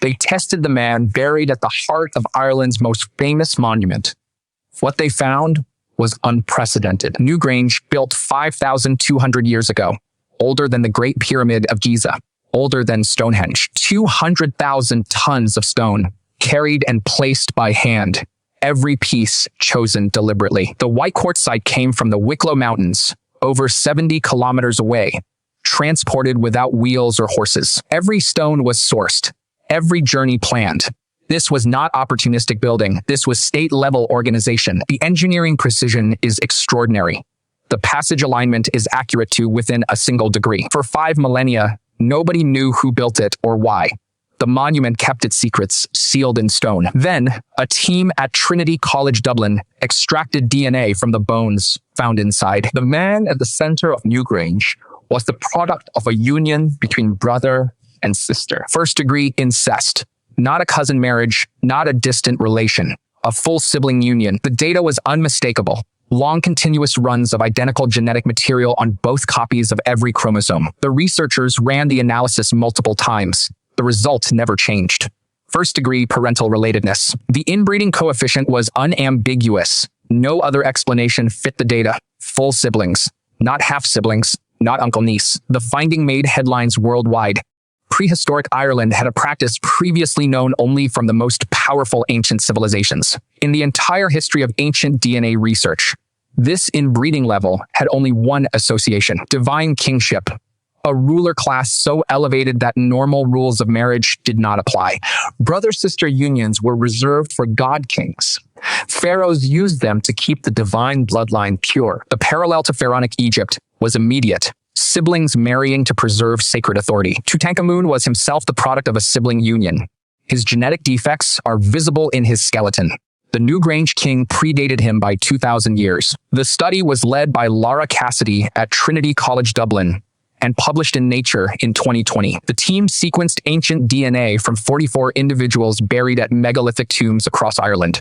They tested the man buried at the heart of Ireland's most famous monument. What they found was unprecedented. Newgrange, built 5,200 years ago, older than the Great Pyramid of Giza, older than Stonehenge. 200,000 tons of stone, carried and placed by hand, every piece chosen deliberately. The white quartzite came from the Wicklow Mountains, over 70 kilometers away, transported without wheels or horses. Every stone was sourced, every journey planned. This was not opportunistic building. This was state-level organization. The engineering precision is extraordinary. The passage alignment is accurate to within a single degree. For 5 millennia, nobody knew who built it or why. The monument kept its secrets sealed in stone. Then, a team at Trinity College Dublin extracted DNA from the bones found inside. The man at the center of Newgrange was the product of a union between brother and sister. First-degree incest. Not a cousin marriage, not a distant relation. A full sibling union. The data was unmistakable. Long continuous runs of identical genetic material on both copies of every chromosome. The researchers ran the analysis multiple times. The result never changed. First-degree parental relatedness. The inbreeding coefficient was unambiguous. No other explanation fit the data. Full siblings, not half-siblings, not uncle-niece. The finding made headlines worldwide. Prehistoric Ireland had a practice previously known only from the most powerful ancient civilizations. In the entire history of ancient DNA research, this inbreeding level had only one association: divine kingship. A ruler class so elevated that normal rules of marriage did not apply. Brother-sister unions were reserved for god kings. Pharaohs used them to keep the divine bloodline pure. The parallel to pharaonic Egypt was immediate. Siblings marrying to preserve sacred authority. Tutankhamun was himself the product of a sibling union. His genetic defects are visible in his skeleton. The Newgrange king predated him by 2,000 years. The study was led by Laura Cassidy at Trinity College Dublin and published in Nature in 2020. The team sequenced ancient DNA from 44 individuals buried at megalithic tombs across Ireland.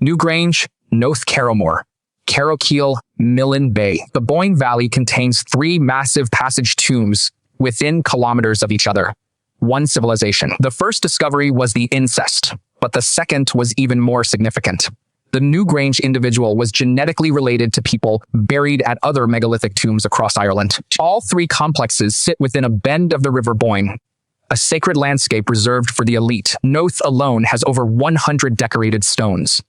Newgrange, North Carrowmore, Carrowkeel, Millen Bay. The Boyne Valley contains 3 massive passage tombs within kilometers of each other. One civilization. The first discovery was the incest, but the second was even more significant. The Newgrange individual was genetically related to people buried at other megalithic tombs across Ireland. All 3 complexes sit within a bend of the River Boyne, a sacred landscape reserved for the elite. Noth alone has over 100 decorated stones,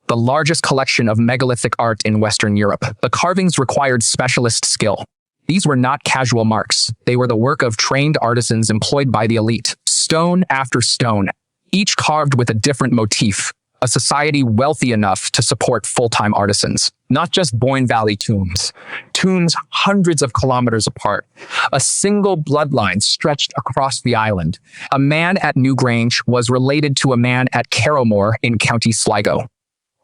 the largest collection of megalithic art in Western Europe. The carvings required specialist skill. These were not casual marks. They were the work of trained artisans employed by the elite. Stone after stone, each carved with a different motif. A society wealthy enough to support full-time artisans. Not just Boyne Valley tombs hundreds of kilometers apart. A single bloodline stretched across the island. A man at Newgrange was related to a man at Carrowmore in County Sligo,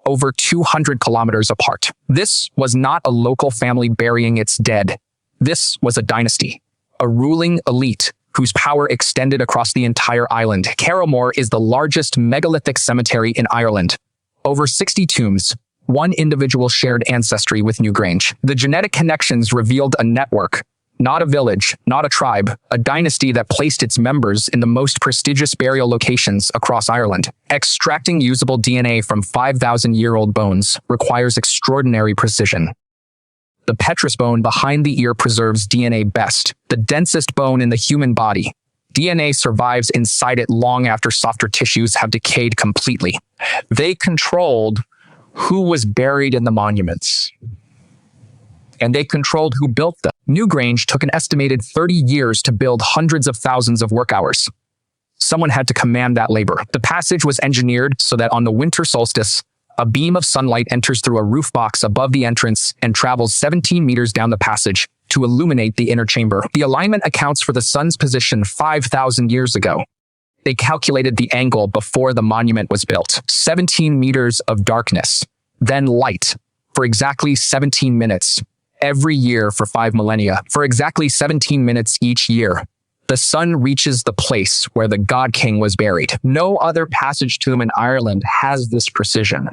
over 200 kilometers apart. This was not a local family burying its dead. This was a dynasty, a ruling elite whose power extended across the entire island. Carrowmore is the largest megalithic cemetery in Ireland. Over 60 tombs, one individual shared ancestry with Newgrange. The genetic connections revealed a network, not a village, not a tribe, a dynasty that placed its members in the most prestigious burial locations across Ireland. Extracting usable DNA from 5,000-year-old bones requires extraordinary precision. The petrous bone behind the ear preserves DNA best, the densest bone in the human body. DNA survives inside it long after softer tissues have decayed completely. They controlled who was buried in the monuments, and they controlled who built them. Newgrange took an estimated 30 years to build hundreds of thousands of work hours. Someone had to command that labor. The passage was engineered so that on the winter solstice, a beam of sunlight enters through a roof box above the entrance and travels 17 meters down the passage to illuminate the inner chamber. The alignment accounts for the sun's position 5,000 years ago. They calculated the angle before the monument was built. 17 meters of darkness, then light, for exactly 17 minutes, every year for 5 millennia. For exactly 17 minutes each year, the sun reaches the place where the God King was buried. No other passage tomb in Ireland has this precision.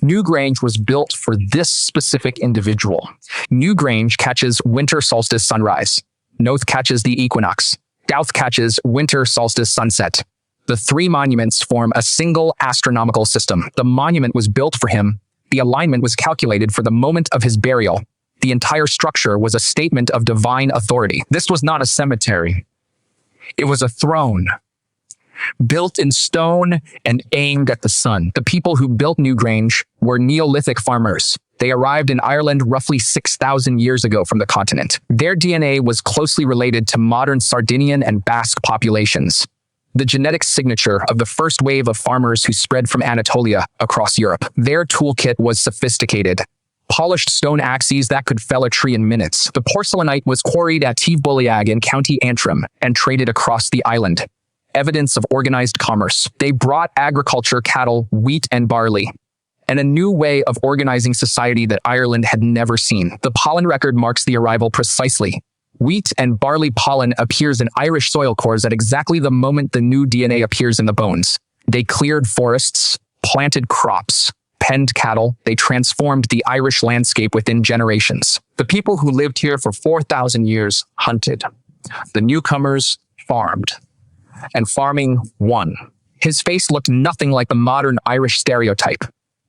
Newgrange was built for this specific individual. Newgrange catches winter solstice sunrise. Noth catches the equinox. Douth catches winter solstice sunset. The three monuments form a single astronomical system. The monument was built for him. The alignment was calculated for the moment of his burial. The entire structure was a statement of divine authority. This was not a cemetery. It was a throne, built in stone and aimed at the sun. The people who built Newgrange were Neolithic farmers. They arrived in Ireland roughly 6,000 years ago from the continent. Their DNA was closely related to modern Sardinian and Basque populations, the genetic signature of the first wave of farmers who spread from Anatolia across Europe. Their toolkit was sophisticated. Polished stone axes that could fell a tree in minutes. The porcelainite was quarried at Tiv in County Antrim and traded across the island. Evidence of organized commerce. They brought agriculture, cattle, wheat, and barley, and a new way of organizing society that Ireland had never seen. The pollen record marks the arrival precisely. Wheat and barley pollen appears in Irish soil cores at exactly the moment the new DNA appears in the bones. They cleared forests, planted crops, penned cattle. They transformed the Irish landscape within generations. The people who lived here for 4,000 years hunted. The newcomers farmed. And farming won. His face looked nothing like the modern Irish stereotype.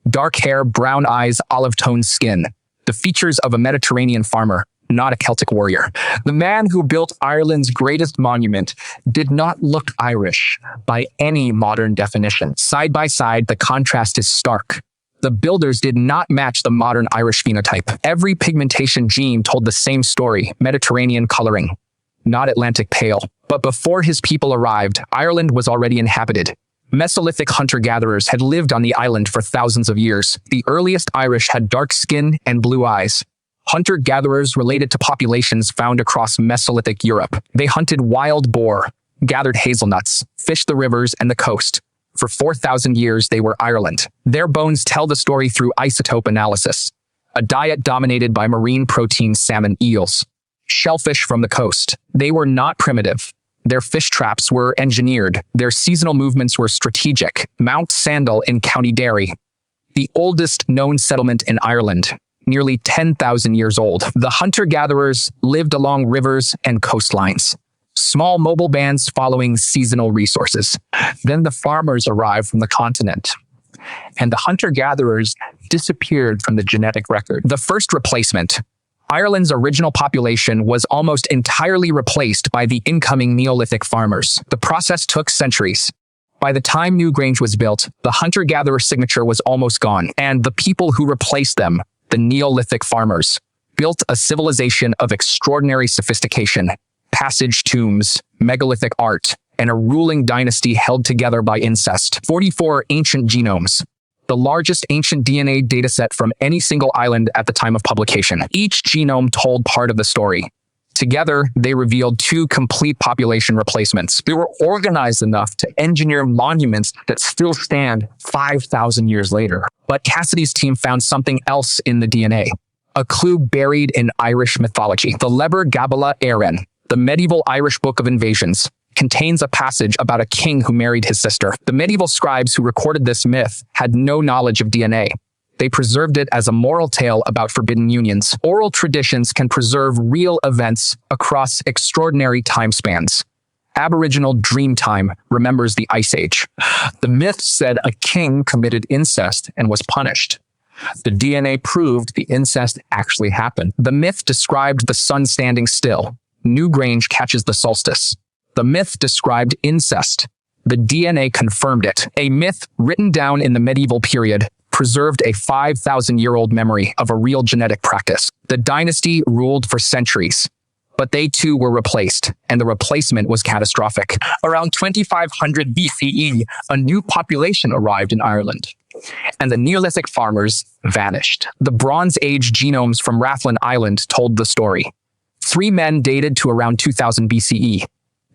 Dark hair, brown eyes, olive-toned skin. The features of a Mediterranean farmer, not a Celtic warrior. The man who built Ireland's greatest monument did not look Irish by any modern definition. Side by side, the contrast is stark. The builders did not match the modern Irish phenotype. Every pigmentation gene told the same story, Mediterranean coloring, not Atlantic pale. But before his people arrived, Ireland was already inhabited. Mesolithic hunter-gatherers had lived on the island for thousands of years. The earliest Irish had dark skin and blue eyes. Hunter-gatherers related to populations found across Mesolithic Europe. They hunted wild boar, gathered hazelnuts, fished the rivers and the coast. For 4,000 years, they were Ireland. Their bones tell the story through isotope analysis, a diet dominated by marine protein salmon eels, shellfish from the coast. They were not primitive. Their fish traps were engineered. Their seasonal movements were strategic. Mount Sandal in County Derry, the oldest known settlement in Ireland, nearly 10,000 years old. The hunter-gatherers lived along rivers and coastlines, small mobile bands following seasonal resources. Then the farmers arrived from the continent, and the hunter-gatherers disappeared from the genetic record. The first replacement, Ireland's original population, was almost entirely replaced by the incoming Neolithic farmers. The process took centuries. By the time Newgrange was built, the hunter-gatherer signature was almost gone, and the people who replaced them, the Neolithic farmers, built a civilization of extraordinary sophistication, passage tombs, megalithic art, and a ruling dynasty held together by incest. 44 ancient genomes, the largest ancient DNA dataset from any single island at the time of publication. Each genome told part of the story. Together, they revealed two complete population replacements. They were organized enough to engineer monuments that still stand 5,000 years later. But Cassidy's team found something else in the DNA, a clue buried in Irish mythology. The Leber Gabala Érenn, the medieval Irish book of invasions, contains a passage about a king who married his sister. The medieval scribes who recorded this myth had no knowledge of DNA. They preserved it as a moral tale about forbidden unions. Oral traditions can preserve real events across extraordinary time spans. Aboriginal Dreamtime remembers the Ice Age. The myth said a king committed incest and was punished. The DNA proved the incest actually happened. The myth described the sun standing still. Newgrange catches the solstice. The myth described incest. The DNA confirmed it. A myth written down in the medieval period preserved a 5,000-year-old memory of a real genetic practice. The dynasty ruled for centuries, but they too were replaced, and the replacement was catastrophic. Around 2500 BCE, a new population arrived in Ireland, and the Neolithic farmers vanished. The Bronze Age genomes from Rathlin Island told the story. 3 men dated to around 2000 BCE.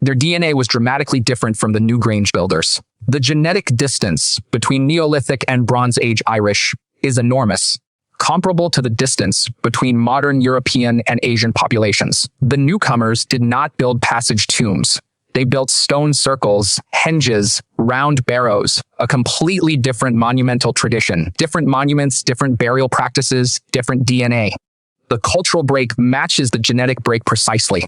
Their DNA was dramatically different from the Newgrange builders. The genetic distance between Neolithic and Bronze Age Irish is enormous, comparable to the distance between modern European and Asian populations. The newcomers did not build passage tombs. They built stone circles, henges, round barrows, a completely different monumental tradition. Different monuments, different burial practices, different DNA. The cultural break matches the genetic break precisely.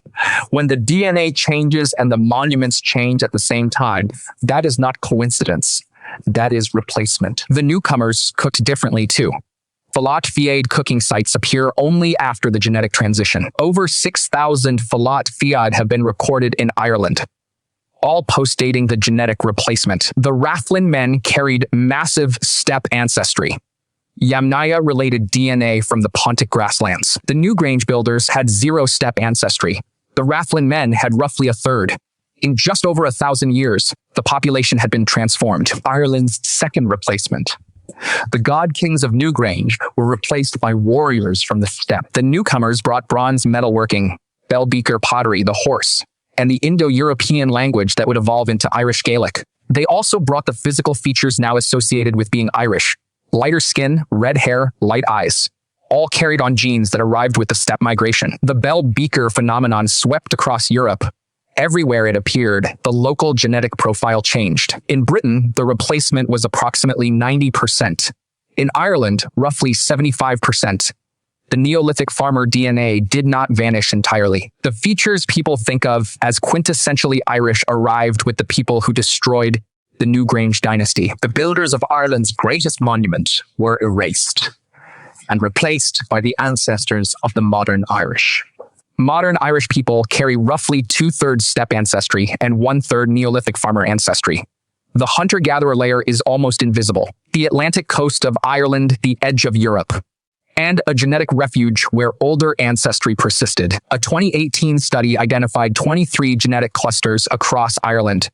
When the DNA changes and the monuments change at the same time, that is not coincidence. That is replacement. The newcomers cooked differently too. Falat Fiad cooking sites appear only after the genetic transition. Over 6,000 Falat Fiad have been recorded in Ireland, all postdating the genetic replacement. The Rathlin men carried massive steppe ancestry. Yamnaya-related DNA from the Pontic grasslands. The Newgrange builders had zero steppe ancestry. The Rathlin men had roughly a third. In just over 1,000 years, the population had been transformed. Ireland's second replacement. The god kings of Newgrange were replaced by warriors from the steppe. The newcomers brought bronze metalworking, bell beaker pottery, the horse, and the Indo-European language that would evolve into Irish Gaelic. They also brought the physical features now associated with being Irish: lighter skin, red hair, light eyes, all carried on genes that arrived with the steppe migration. The bell beaker phenomenon swept across Europe. Everywhere it appeared, the local genetic profile changed. In Britain, the replacement was approximately 90%. In Ireland, roughly 75%. The Neolithic farmer DNA did not vanish entirely. The features people think of as quintessentially Irish arrived with the people who destroyed the Newgrange dynasty. The builders of Ireland's greatest monument were erased and replaced by the ancestors of the modern Irish. Modern Irish people carry roughly 2/3 steppe ancestry and 1/3 Neolithic farmer ancestry. The hunter-gatherer layer is almost invisible. The Atlantic coast of Ireland, the edge of Europe, and a genetic refuge where older ancestry persisted. A 2018 study identified 23 genetic clusters across Ireland.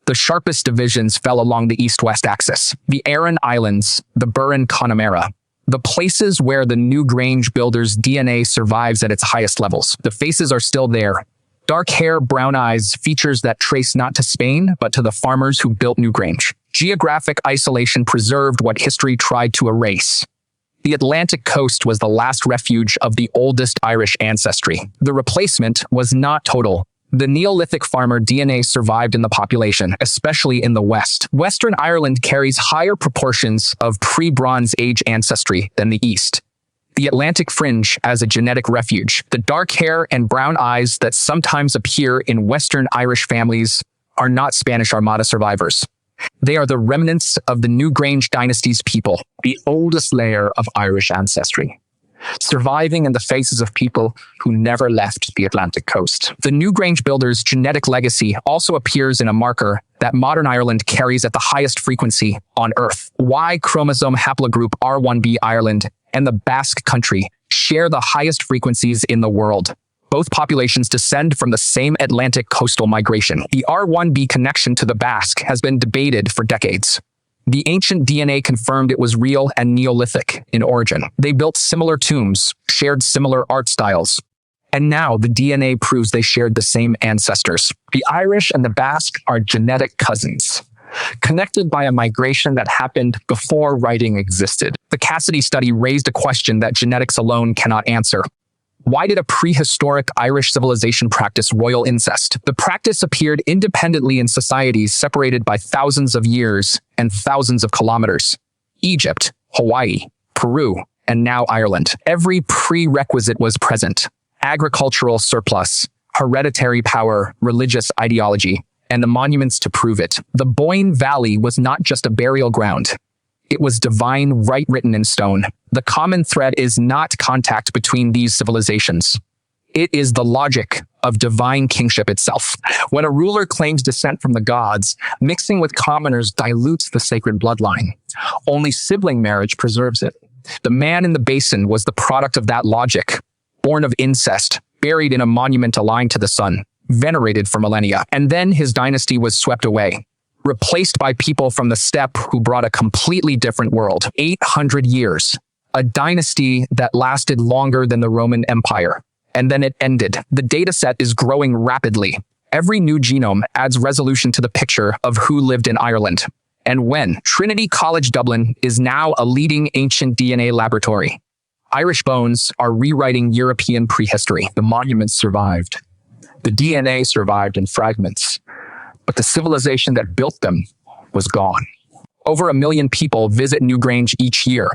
The sharpest divisions fell along the east-west axis. The Aran Islands, the Burren Connemara, the places where the Newgrange builders' DNA survives at its highest levels. The faces are still there. Dark hair, brown eyes, features that trace not to Spain, but to the farmers who built Newgrange. Geographic isolation preserved what history tried to erase. The Atlantic coast was the last refuge of the oldest Irish ancestry. The replacement was not total. The Neolithic farmer DNA survived in the population, especially in the West. Western Ireland carries higher proportions of pre-Bronze Age ancestry than the East. The Atlantic fringe as a genetic refuge. The dark hair and brown eyes that sometimes appear in Western Irish families are not Spanish Armada survivors. They are the remnants of the Newgrange dynasty's people, the oldest layer of Irish ancestry, surviving in the faces of people who never left the Atlantic coast. The Newgrange builders' genetic legacy also appears in a marker that modern Ireland carries at the highest frequency on Earth. Y-chromosome haplogroup R1b Ireland and the Basque country share the highest frequencies in the world. Both populations descend from the same Atlantic coastal migration. The R1b connection to the Basque has been debated for decades. The ancient DNA confirmed it was real and Neolithic in origin. They built similar tombs, shared similar art styles, and now the DNA proves they shared the same ancestors. The Irish and the Basque are genetic cousins, connected by a migration that happened before writing existed. The Cassidy study raised a question that genetics alone cannot answer. Why did a prehistoric Irish civilization practice royal incest? The practice appeared independently in societies separated by thousands of years and thousands of kilometers. Egypt, Hawaii, Peru, and now Ireland. Every prerequisite was present: agricultural surplus, hereditary power, religious ideology, and the monuments to prove it. The Boyne Valley was not just a burial ground. It was divine right written in stone. The common thread is not contact between these civilizations. It is the logic of divine kingship itself. When a ruler claims descent from the gods, mixing with commoners dilutes the sacred bloodline. Only sibling marriage preserves it. The man in the basin was the product of that logic, born of incest, buried in a monument aligned to the sun, venerated for millennia. And then his dynasty was swept away, replaced by people from the steppe who brought a completely different world. 800 years. A dynasty that lasted longer than the Roman Empire. And then it ended. The dataset is growing rapidly. Every new genome adds resolution to the picture of who lived in Ireland and when. Trinity College Dublin is now a leading ancient DNA laboratory. Irish bones are rewriting European prehistory. The monuments survived. The DNA survived in fragments, but the civilization that built them was gone. Over 1 million people visit Newgrange each year.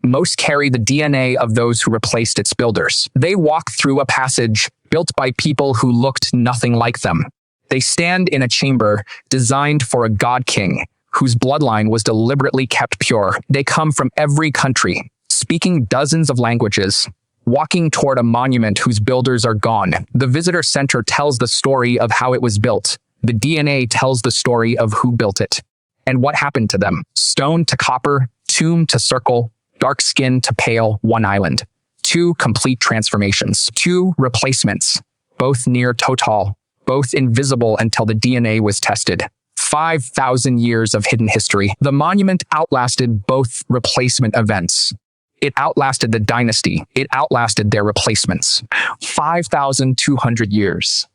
Most carry the DNA of those who replaced its builders. They walk through a passage built by people who looked nothing like them. They stand in a chamber designed for a god king, whose bloodline was deliberately kept pure. They come from every country, speaking dozens of languages, walking toward a monument whose builders are gone. The visitor center tells the story of how it was built. The DNA tells the story of who built it and what happened to them. Stone to copper, tomb to circle, dark skin to pale, one island. 2 complete transformations. 2 replacements, both near total, both invisible until the DNA was tested. 5,000 years of hidden history. The monument outlasted both replacement events. It outlasted the dynasty. It outlasted their replacements. 5,200 years.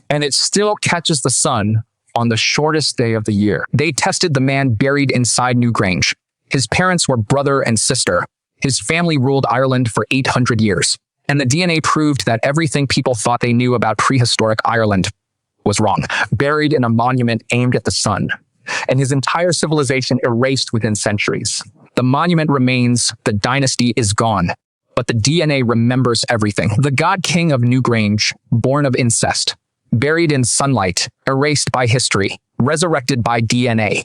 And it still catches the sun on the shortest day of the year. They tested the man buried inside Newgrange. His parents were brother and sister. His family ruled Ireland for 800 years. And the DNA proved that everything people thought they knew about prehistoric Ireland was wrong. Buried in a monument aimed at the sun. And his entire civilization erased within centuries. The monument remains, the dynasty is gone. But the DNA remembers everything. The god king of Newgrange, born of incest, buried in sunlight, erased by history, resurrected by DNA.